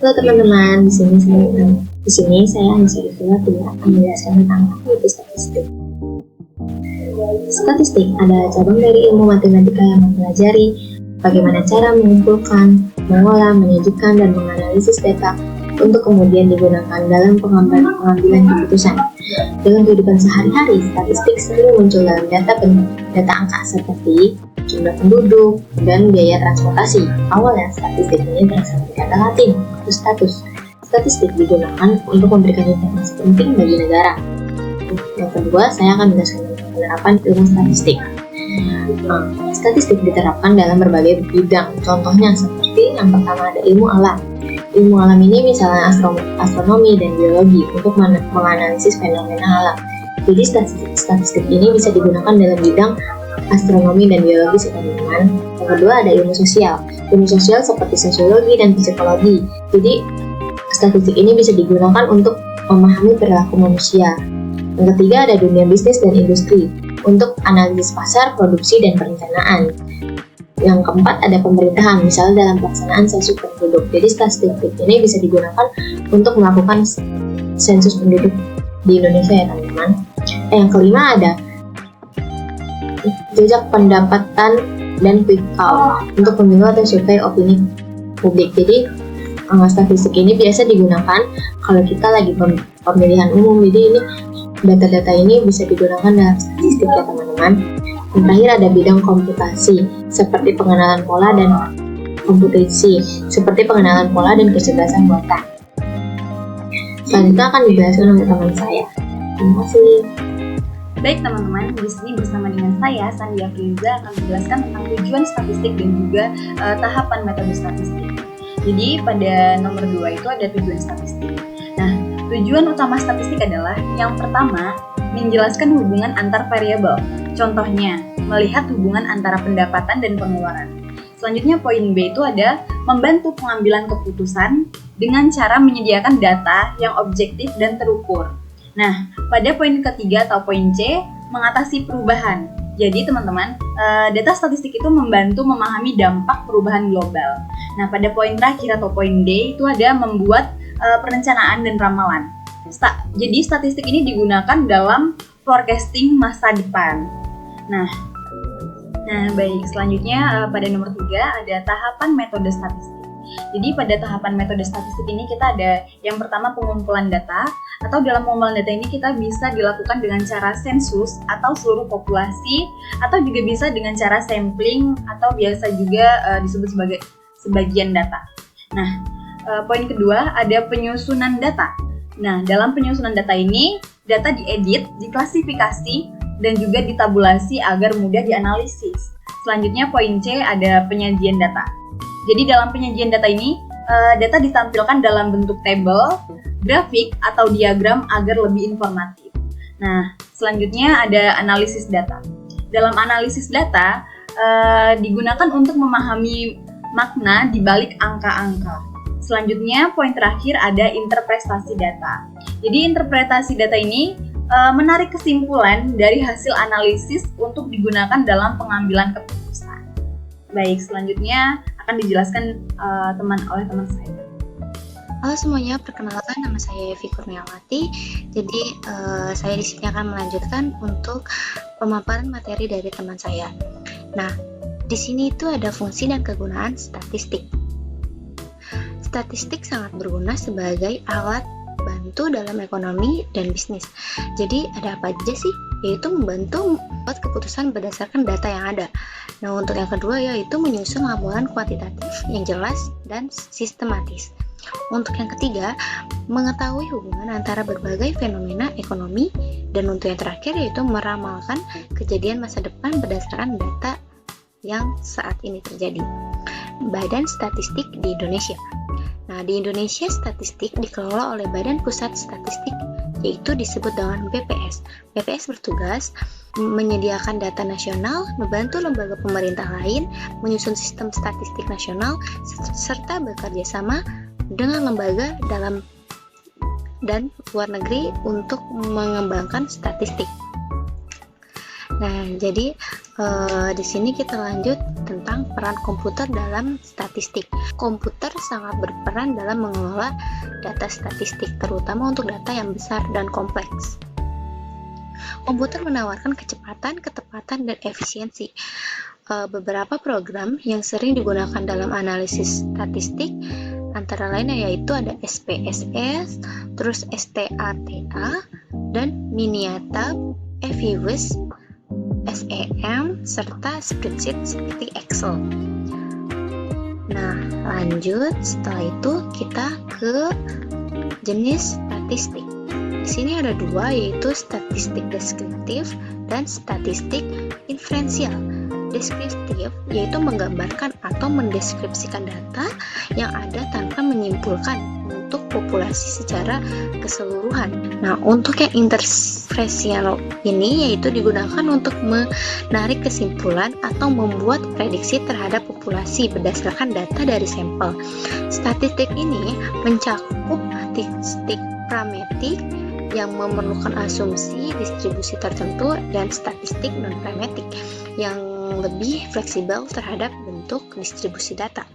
Halo teman-teman, di sini saya Anissa Rifila akan menjelaskan tentang apa itu statistik. Statistik adalah cabang dari ilmu matematika yang mempelajari bagaimana cara mengumpulkan, mengolah, menyajikan, dan menganalisis data untuk kemudian digunakan dalam pengambilan keputusan. Dalam kehidupan sehari-hari, statistik sering muncul dalam data angka seperti jumlah penduduk dan biaya transportasi. Awalnya, statistik ini berasal dari kata Latin, status. Statistik digunakan untuk memberikan informasi penting bagi negara. Yang kedua, saya akan menjelaskan tentang penerapan ilmu statistik. Statistik diterapkan dalam berbagai bidang. Contohnya seperti yang pertama ada ilmu alam. Ilmu alam ini misalnya astronomi dan biologi untuk menganalisis fenomena alam. Jadi statistik ini bisa digunakan dalam bidang astronomi dan biologi teman-teman. Yang kedua ada ilmu sosial. Ilmu sosial seperti sosiologi dan psikologi. Jadi statistik ini bisa digunakan untuk memahami perilaku manusia. Yang ketiga ada dunia bisnis dan industri untuk analisis pasar, produksi, dan perencanaan. Yang keempat ada pemerintahan, misalnya dalam pelaksanaan sensus penduduk. Jadi statistik ini bisa digunakan untuk melakukan sensus penduduk di Indonesia ya teman-teman. Yang kelima ada jejak pendapatan dan quick count untuk pemilu atau survei opini publik. Jadi statistik ini biasa digunakan kalau kita lagi pemilihan umum. Jadi ini data-data ini bisa digunakan dalam statistik ya teman-teman. Yang terakhir ada bidang komputasi seperti pengenalan pola dan kecerdasan buatan. Selanjutnya akan dijelaskan oleh teman saya. Terima kasih. Baik teman-teman, di sini bersama dengan saya Sandia Friza akan menjelaskan tentang tujuan statistik dan juga tahapan metode statistik. Jadi pada nomor 2 itu ada tujuan statistik. Nah, tujuan utama statistik adalah yang pertama, menjelaskan hubungan antar variabel. Contohnya, melihat hubungan antara pendapatan dan pengeluaran. Selanjutnya poin B itu ada membantu pengambilan keputusan dengan cara menyediakan data yang objektif dan terukur. Nah, pada poin ketiga atau poin C, mengatasi perubahan. Jadi teman-teman, data statistik itu membantu memahami dampak perubahan global. Nah, pada poin terakhir atau poin D itu ada membuat perencanaan dan ramalan. Jadi statistik ini digunakan dalam forecasting masa depan. Nah baik, selanjutnya pada nomor 3 ada tahapan metode statistik. Jadi pada tahapan metode statistik ini kita ada yang pertama pengumpulan data, atau dalam pengumpulan data ini kita bisa dilakukan dengan cara sensus atau seluruh populasi, atau juga bisa dengan cara sampling atau biasa juga disebut sebagai sebagian data. Nah, poin kedua ada penyusunan data. Nah, dalam penyusunan data ini data diedit, diklasifikasi, dan juga ditabulasi agar mudah dianalisis. Selanjutnya poin C ada penyajian data. Jadi dalam penyajian data ini, data ditampilkan dalam bentuk tabel, grafik, atau diagram agar lebih informatif. Nah, selanjutnya ada analisis data. Dalam analisis data, digunakan untuk memahami makna di balik angka-angka. Selanjutnya, poin terakhir ada interpretasi data. Jadi interpretasi data ini menarik kesimpulan dari hasil analisis untuk digunakan dalam pengambilan keputusan. Baik, selanjutnya akan dijelaskan oleh teman saya. Halo semuanya, perkenalkan nama saya Evi Kurniawati. Jadi saya di sini akan melanjutkan untuk pemaparan materi dari teman saya. Nah, di sini itu ada fungsi dan kegunaan statistik. Statistik sangat berguna sebagai alat bantu dalam ekonomi dan bisnis. Jadi ada apa aja sih? Yaitu membantu membuat keputusan berdasarkan data yang ada. Nah, untuk yang kedua yaitu menyusun laporan kuantitatif yang jelas dan sistematis. Untuk yang ketiga, mengetahui hubungan antara berbagai fenomena ekonomi. Dan untuk yang terakhir yaitu meramalkan kejadian masa depan berdasarkan data yang saat ini terjadi. Badan Statistik di Indonesia. Nah, di Indonesia statistik dikelola oleh Badan Pusat Statistik, yaitu disebut dengan BPS. BPS bertugas menyediakan data nasional, membantu lembaga pemerintah lain menyusun sistem statistik nasional, serta bekerja sama dengan lembaga dalam dan luar negeri untuk mengembangkan statistik. Nah, jadi Di sini kita lanjut tentang peran komputer dalam statistik. Komputer sangat berperan dalam mengelola data statistik, terutama untuk data yang besar dan kompleks. Komputer menawarkan kecepatan, ketepatan, dan efisiensi. Beberapa program yang sering digunakan dalam analisis statistik antara lainnya yaitu ada SPSS, terus STATA, dan Miniata, Eviwis, SEM, serta spreadsheet seperti Excel. Nah, lanjut setelah itu kita ke jenis statistik. Di sini ada dua, yaitu statistik deskriptif dan statistik inferensial. Deskriptif yaitu menggambarkan atau mendeskripsikan data yang ada tanpa menyimpulkan untuk populasi secara keseluruhan. Nah, untuk yang inferensial ini yaitu digunakan untuk menarik kesimpulan atau membuat prediksi terhadap populasi berdasarkan data dari sampel. Statistik ini mencakup statistik parametrik yang memerlukan asumsi distribusi tertentu dan statistik non-parametrik yang lebih fleksibel terhadap bentuk distribusi data.